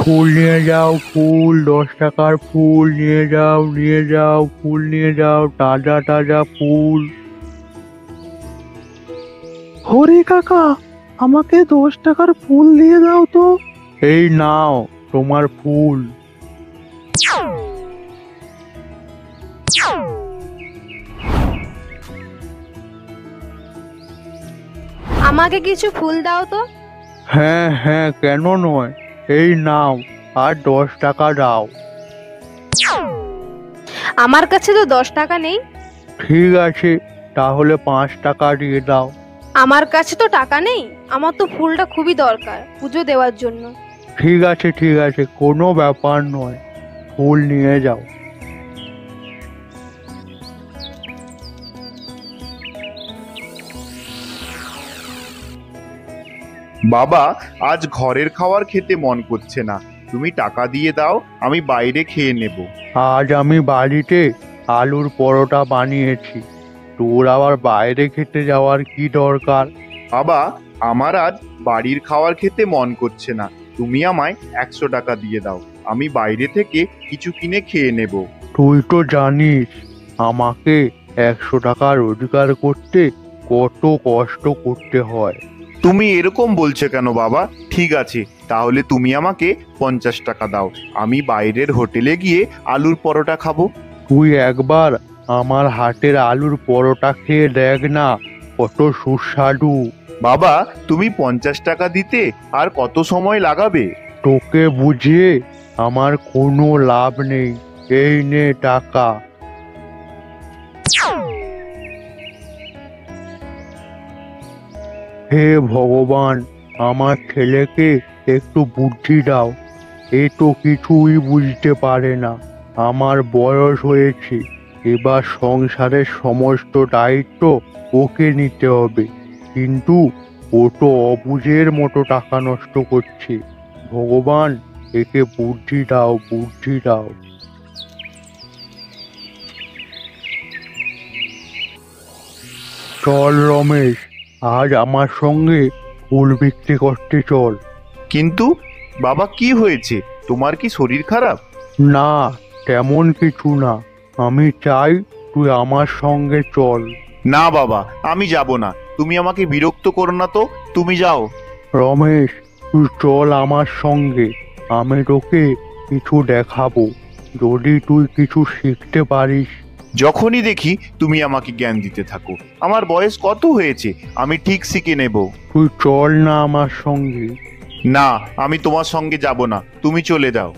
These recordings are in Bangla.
ফুল নিয়ে যাও, ফুল 10 টাকার ফুল নিয়ে যাও, নিয়ে যাও, ফুল নিয়ে যাও, তাজা তাজা ফুল। হরি কাকা, আমাকে 10 টাকার ফুল দিয়ে দাও তো। এই নাও তোমার ফুল। আমাকে কিছু ফুল দাও তো। হ্যাঁ হ্যাঁ, কেন নয়, এই নাও, আর 10 টাকা দাও। আমার কাছে তো 10 টাকা নেই। ঠিক আছে, তাহলে 5 টাকা দিয়ে দাও। আমার কাছে তো টাকা নেই, আমার তো ফুলটা খুবই দরকার পুজো দেওয়ার জন্য। ঠিক আছে ঠিক আছে, কোনো ব্যাপার নয়, ফুল নিয়ে যাও। বাবা, আজ ঘরের খাবার খেতে মন করছে না, তুমি টাকা দিয়ে দাও, আমি বাইরে খেয়ে নেব। আজ আমি বাড়িতে আলুর পরোটা বানিয়েছি, তোর আবার বাইরে খেতে যাওয়ার কি দরকার? বাবা, আমার আজ বাড়ির খাবার খেতে মন করছে না, তুমি আমায় 100 টাকা দিয়ে দাও, আমি বাইরে থেকে কিছু কিনে খেয়ে নেব। তুই তো জানিস আমাকে 100 টাকা রোজগার করতে কত কষ্ট করতে হয়। তুমি এরকম বলছো কেন বাবা? ঠিক আছে, তাহলে তুমি আমাকে 50 টাকা দাও, আমি বাইরের হোটেলে গিয়ে আলুর পরোটা খাবো। তুই একবার আমার হাতের আলুর পরোটা খেয়ে দেখ না, কত সুস্বাদু। বাবা, তুমি 50 টাকা দিতে আর কত সময় লাগাবে? তোকে বুঝিয়ে আমার কোনো লাভ নেই, এই নে টাকা। হে ভগবান, আমার ছেলেকে একটু বুদ্ধি দাও, এ তো কিছুই বুঝতে পারে না। আমার বয়স হয়েছে, এবার সংসারের সমস্ত দায়িত্ব ওকে নিতে হবে, কিন্তু ও তো অবুঝের মতো টাকা নষ্ট করছে। ভগবান, একে বুদ্ধি দাও, বুদ্ধি দাও। চল রমেশ, আজ আমার সঙ্গে ফুল বিক্রি করতে চল। কিন্তু বাবা, কি হয়েছে? তোমার কি শরীর খারাপ? না, তেমন কিছু না, আমি চাই তুই আমার সঙ্গে চল। না বাবা, আমি যাব না, তুমি আমাকে বিরক্ত করো না তো, তুমি যাও। রমেশ, তুই চল আমার সঙ্গে, আমি তোকে কিছু দেখাবো, যদি তুই কিছু শিখতে পারিস। যখনই দেখি তুমি আমাকে জ্ঞান দিতে থাকো, আমার বয়স কত হয়েছে, আমি ঠিক শিখে নেব। তুই চল না আমার সঙ্গে। না, আমি তোমার সঙ্গে যাব না, তুমি চলে যাও।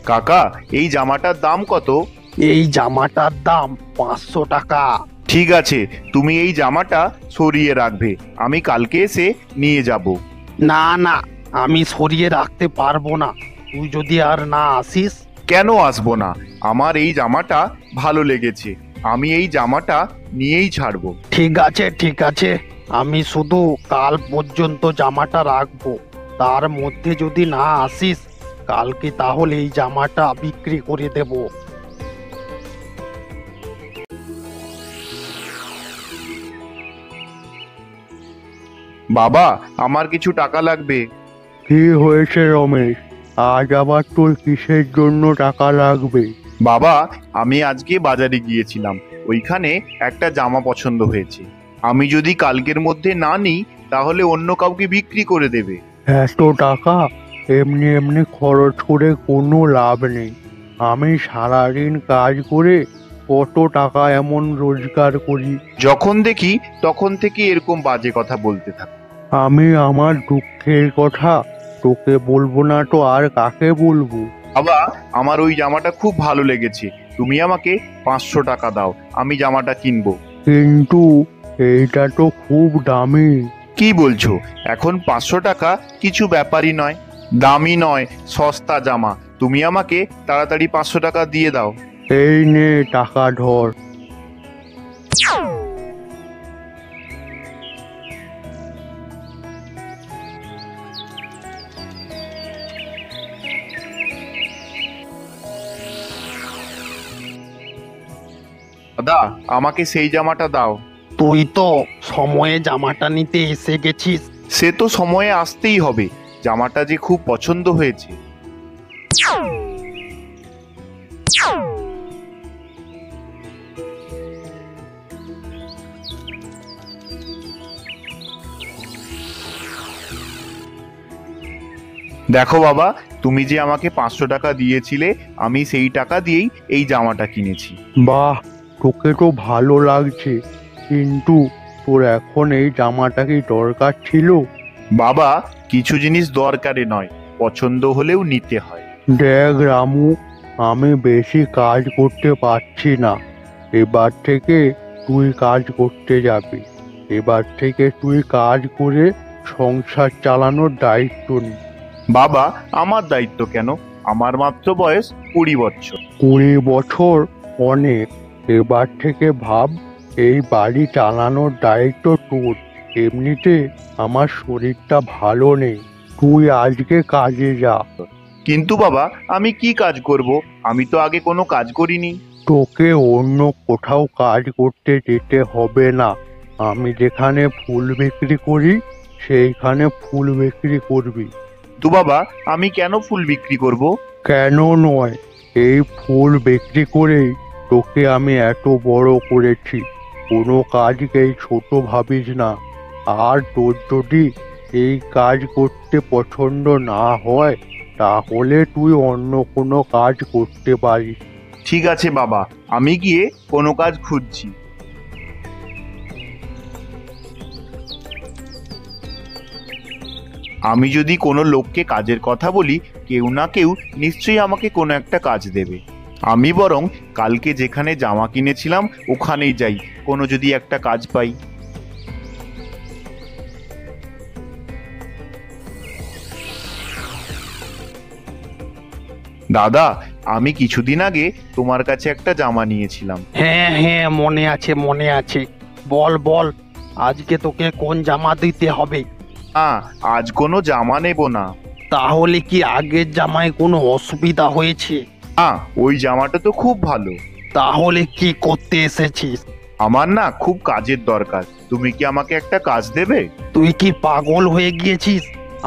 কাকা, এই জামাটার দাম কত? এই জামাটার দাম 500 টাকা। ঠিক আছে, তুমি এই জামাটা সরিয়ে রাখবে, আমি কালকে এসে নিয়ে যাব। না না, আমি সরিয়ে রাখতে পারবো না, তুই যদি আর না আসিস। কেন আসবো না? আমার এই জামাটা ভালো লেগেছে, আমি এই জামাটা নিয়েই ছাড়বো। ঠিক আছে ঠিক আছে, আমি শুধু কাল পর্যন্ত জামাটা রাখবো, তার মধ্যে যদি না আসিস কালকে তাহলে এই জামাটা বিক্রি করে দেব। বাবা, আমার কিছু টাকা লাগবে। কি হয়েছে রমেশ, আজ আবার তোর কিসের জন্য টাকা লাগবে? বাবা, আমি আজকে বাজারে গিয়েছিলাম, ওইখানে একটা জামা পছন্দ হয়েছে, আমি যদি কালকের মধ্যে না নিই তাহলে অন্য কাউকে বিক্রি করে দেবে। এত টাকা এমনি এমনি খরচ করে কোনো লাভ নেই। আমি সারাদিন কাজ করে কত টাকা এমন রোজগার করি। যখন দেখি তখন থেকে এরকম বাজে কথা বলতে থাকো। আমি আমার দুঃখের কথা তোকে বলবো না তো আর কাকে বলবো? বাবা, আমার ওই জামাটা খুব ভালো লেগেছে, তুমি আমাকে 500 টাকা দাও, আমি জামাটা কিনবো। কিন্তু এইটা তো খুব দামি। কি বলছো? এখন 500 টাকা কিছু ব্যাপারই নয়, দামি নয়, সস্তা জামা, তুমি আমাকে তাড়াতাড়ি 500 টাকা দিয়ে দাও। এই নে টাকা ধর। দাদা, আমাকে সেই জামাটা দাও। তুই তো সময়ে জামাটা নিতে এসে গেছিস। সে তো সময়ে আসতেই হবে, জামাটা যে খুব পছন্দ হয়েছে। দেখো বাবা, তুমি যে আমাকে 500 টাকা দিয়েছিলে, আমি সেই টাকা দিয়েই এই জামাটা কিনেছি। বাহ, তোকে তো ভালো লাগছে, কিন্তু তোর এখন এই জামাটা কি দরকার ছিল? বাবা, কিছু জিনিস দরকারে নয়, পছন্দ হলেও নিতে হয়। দেখ রামু, আমি বেশি কাজ করতে পারছি না। এবার থেকে তুই কাজ করতে যাবি। এবার থেকে তুই কাজ করে সংসার চালানোর দায়িত্ব নি। বাবা, আমার দায়িত্ব কেন? আমার মাত্র বয়স 20 বছর। 20 বছর অনেক। এবার থেকে ভাব, এই বাড়ি চালানোর দায়িত্ব তোর। এমনিতে আমার শরীরটা ভালো নেই, তুই আজকে কাজে যা। কিন্তু বাবা, আমি কি কাজ করব? আমি তো আগে কোনো কাজ করিনি। তোকে অন্য কোথাও কাজ করতে যেতে হবে না। আমি যেখানে ফুল বিক্রি করি সেইখানে ফুল বিক্রি করবি। তো বাবা, আমি কেন ফুল বিক্রি করব? কেন নয়, এই ফুল বিক্রি করেই তোকে আমি এত বড় করেছি। কোনো কাজকেই ছোট ভাবিস না। আর তোর যদি এই কাজ করতে পছন্দ না হয়, তাহলে তুই অন্য কোনো কাজ করতে পারিস। ঠিক আছে বাবা, আমি গিয়ে কোনো কাজ খুঁজছি। আমি যদি কোনো লোককে কাজের কথা বলি, কেউ না কেউ নিশ্চয়ই আমাকে কোনো একটা কাজ দেবে। আমি বরং কালকে যেখানে জামা কিনেছিলাম ওখানেই যাই, কোনো যদি একটা কাজ পাই। দাদা, আমি কিছুদিন আগে তোমার কাছে একটা জামা নিয়েছিলাম। হ্যাঁ হ্যাঁ, মনে আছে মনে আছে। বল বল, আজকে তোকে কোন জামা দিতে হবে? আজ কোনো জামা নেব না। তাহলে কি আগের জামায় কোনো অসুবিধা হয়েছে? ওই জামাটা তো খুব ভালো। তাহলে কি করতে এসেছিস? আমার না খুব কাজের দরকার, তুমি কি আমাকে একটা কাজ দেবে? তুই কি পাগল হয়ে গিয়েছিস?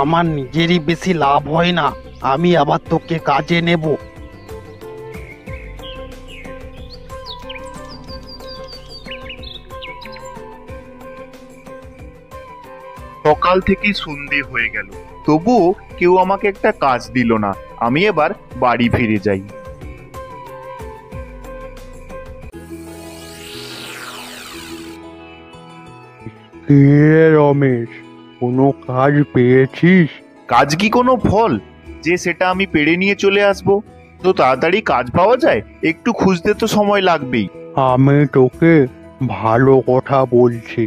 আমার নিজেরই বেশি লাভ হয় না, আমি আবার তোকে কাজে নেব? সকাল থেকেই সন্ধে হয়ে গেল, তবুও কেউ আমাকে একটা কাজ দিল না। আমি এবার বাড়ি ফিরে যাই। কি রে রমেশ, কোনো কাজ পেয়েছিস? কাজ কি কোনো ফল যে সেটা আমি পেড়ে নিয়ে চলে আসব? তো তাড়াতাড়ি কাজ পাওয়া যায়? একটু খুঁজতে তো সময় লাগবেই। আমি তোকে ভালো কথা বলছি।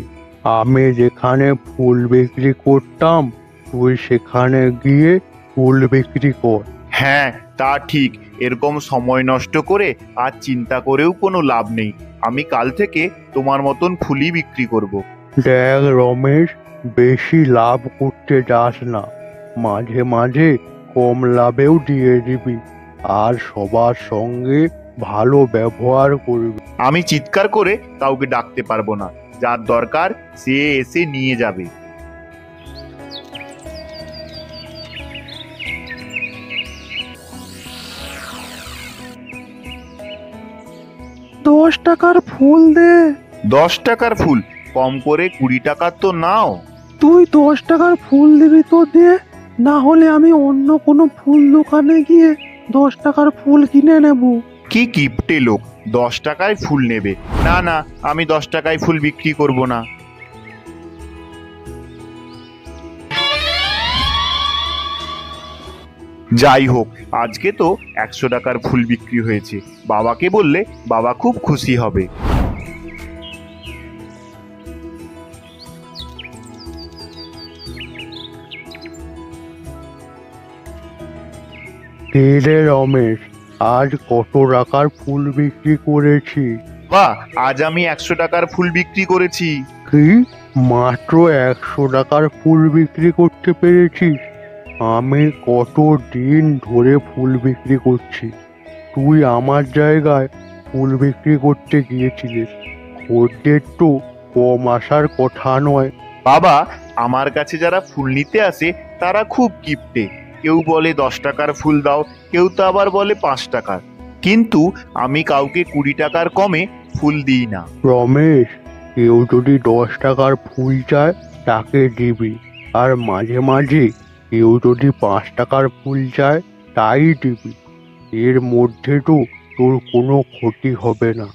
আমি যেখানে ফুল বিক্রি করতাম, তুই সেখানে গিয়ে ফুল বিক্রি কর। হ্যাঁ, তা ঠিক। এরকম সময় নষ্ট করে আর চিন্তা করেও কোনো লাভ নেই। আমি কাল থেকে তোমার মতন ফুলই বিক্রি করব। দেখ রমেশ, বেশি লাভ করতে যাস না। মাঝে মাঝে কম লাভেও দিয়ে দিবি, আর সবার সঙ্গে ভালো ব্যবহার করবি। আমি চিৎকার করে কাউকে ডাকতে পারবো না, যার দরকার সে এসে নিয়ে যাবে। টাকার ফুল দে। 10 টাকার ফুল? কম করে 20 টাকার তো নাও। তুই 10 টাকার ফুল দিবি তো দে, না হলে আমি অন্য কোনো ফুল দোকানে গিয়ে 10 টাকার ফুল কিনে নেব। কি কিপটে লোক, 10 টাকায় ফুল নেবে? না না, আমি 10 টাকায় ফুল বিক্রি করব না। যাই হোক, আজকে তো 100 টাকার ফুল বিক্রি হয়েছে। বাবাকে বললে বাবা খুব খুশি হবে। কে রে রমেশ, আজ কত টাকার ফুল বিক্রি করেছি? বাহ, আজ আমি 100 টাকার ফুল বিক্রি করেছি। কি, মাত্র 100 টাকার ফুল বিক্রি করতে পেরেছিস? আমি কত দিন ধরে ফুল বিক্রি করছি, তুই আমার জায়গায় ফুল বিক্রি করতে গিয়েছিলিস, খদ্দের তো কম আসার কথা নয়। বাবা, আমার কাছে যারা ফুল নিতে আসে তারা খুব কিপটে। কেউ বলে 10 টাকার ফুল দাও, কেউ তো আবার বলে 5 টাকার। কিন্তু আমি কাউকে 20 টাকার কমে ফুল দিই না। রমেশ, কেউ যদি 10 টাকার ফুল চায় তাকে দিবি, আর মাঝে মাঝে কেউ যদি 5 টাকার ফুল চায় তাই দিবি। এর মধ্যে তো তোর কোনো ক্ষতি হবে না।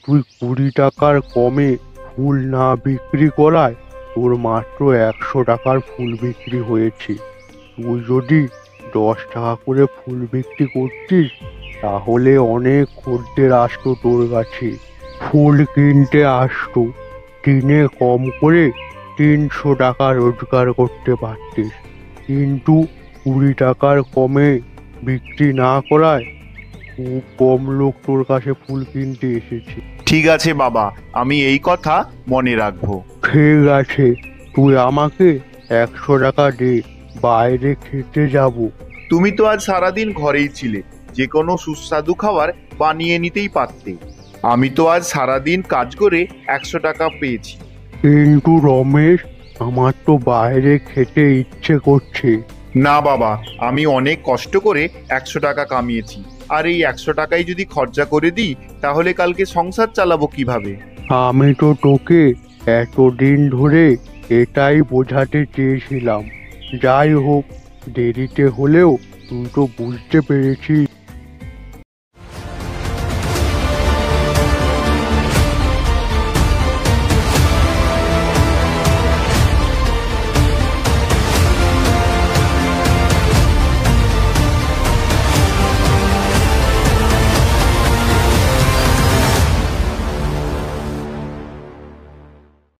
তুই 20 টাকার কমে ফুল না বিক্রি করায় তোর মাত্র 100 টাকার ফুল বিক্রি হয়েছে। তুই যদি 10 টাকা করে ফুল বিক্রি করতিস তাহলে অনেক খদ্দের আসতো তোর কাছে, ফুল কিনতে আসতো। দিনে কম করে 300 টাকা রোজগার করতে পারতিস, কিন্তু 20 টাকার কমে বিক্রি না করায় খুব কম লোক তোর কাছে ফুল কিনতে এসেছে। ঠিক আছে বাবা, আমি এই কথা মনে রাখবো। ঠিক আছে, তুই আমাকে 100 টাকা দে, বাইরে খেতে যাব। তুমি তো আজ সারাদিন ঘরেই ছিলে, যে কোনো সুস্বাদু খাবার বানিয়ে নিতেই পারতে। আমি তো আজ সারাদিন কাজ করে 100 টাকা পেয়েছি। কিন্তু রমেশ, আমার তো বাইরে খেতে ইচ্ছে করছে। না বাবা, আমি অনেক কষ্ট করে 100 টাকা কামিয়েছি, আর এই 100 টাকাই যদি খরচা করে দিই তাহলে কালকে সংসার চালাবো কিভাবে? আমি তো তোকে এতদিন ধরে এটাই বোঝাতে চেয়েছিলাম। যাই হোক, দেরিতে হলেও তুই তো বুঝতে পেরেছিস।